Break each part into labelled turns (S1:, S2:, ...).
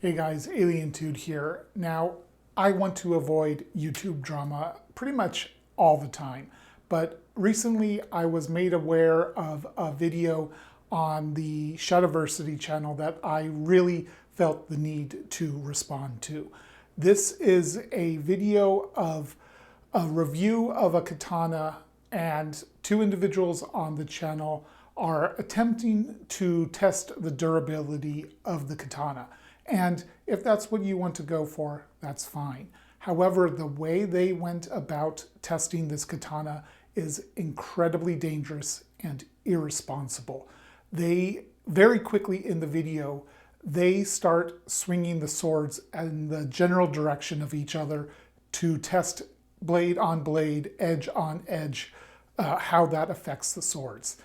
S1: Hey guys, AlienTude here. Now, I want to avoid YouTube drama pretty much all the time, but recently I was made aware of a video on the Shadiversity channel that I really felt the need to respond to. This is a video of a review of a katana, and two individuals on the channel are attempting to test the durability of the katana. And if that's what you want to go for, that's fine. However, the way they went about testing this katana is incredibly dangerous and irresponsible. They very quickly in the video, they start swinging the swords in the general direction of each other to test blade on blade, edge on edge, how that affects the swords.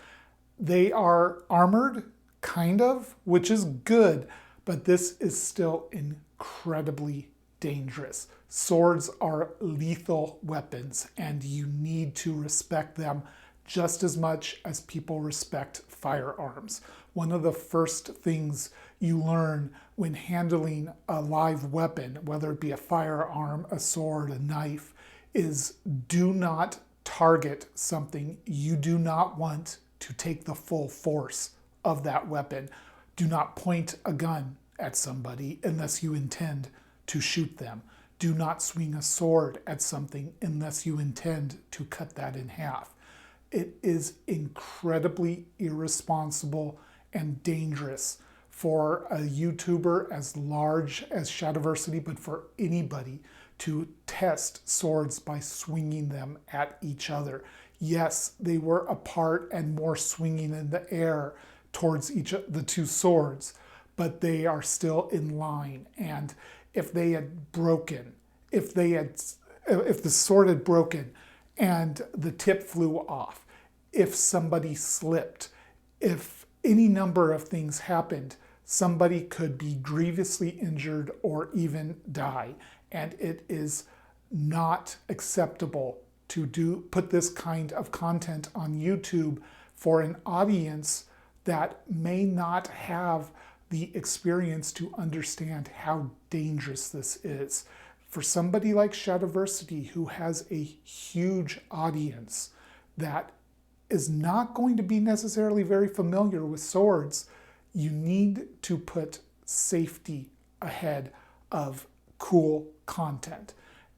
S1: They are armored, kind of, which is good, but this is still incredibly dangerous. Swords are lethal weapons, and you need to respect them just as much as people respect firearms. One of the first things you learn when handling a live weapon, whether it be a firearm, a sword, a knife, is do not target something you do not want to take the full force of that weapon. Do not point a gun at somebody unless you intend to shoot them. Do not swing a sword at something unless you intend to cut that in half. It is incredibly irresponsible and dangerous for a YouTuber as large as Shadiversity, but for anybody to test swords by swinging them at each other. Yes, they were apart and more swinging in the air towards the two swords, but they are still in line. And if they had broken, if the sword had broken and the tip flew off, if somebody slipped, if any number of things happened, somebody could be grievously injured or even die. And it is not acceptable to put this kind of content on YouTube for an audience that may not have the experience to understand how dangerous this is. For somebody like Shadiversity, who has a huge audience that is not going to be necessarily very familiar with swords, you need to put safety ahead of cool content.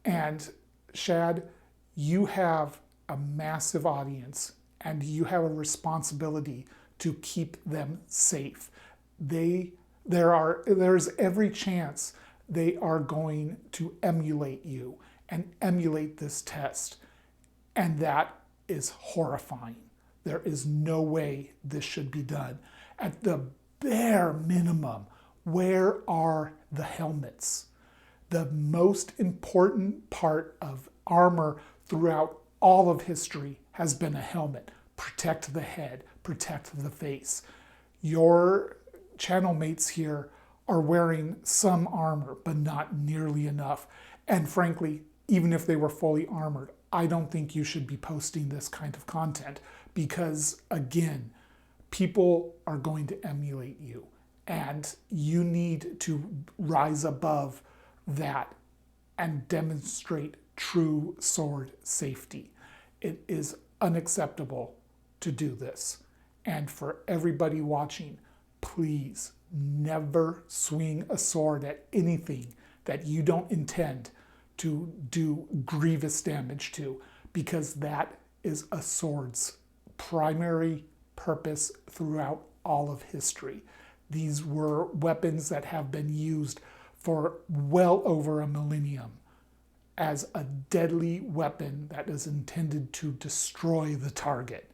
S1: And Shad, you have a massive audience and you have a responsibility to keep them safe. There's every chance they are going to emulate you and emulate this test. And that is horrifying. There is no way this should be done. At the bare minimum, where are the helmets? The most important part of armor throughout all of history has been a helmet. Protect the head, protect the face. Your channel mates here are wearing some armor, but not nearly enough. And frankly, even if they were fully armored, I don't think you should be posting this kind of content because, again, people are going to emulate you and you need to rise above that and demonstrate true sword safety. It is unacceptable to do this. And for everybody watching, please never swing a sword at anything that you don't intend to do grievous damage to, because that is a sword's primary purpose throughout all of history. These were weapons that have been used for well over a millennium as a deadly weapon that is intended to destroy the target.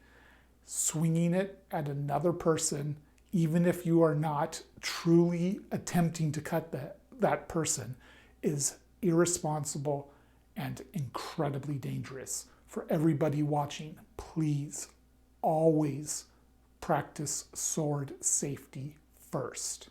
S1: Swinging it at another person, even if you are not truly attempting to cut that person, is irresponsible and incredibly dangerous. For everybody watching, please always practice sword safety first.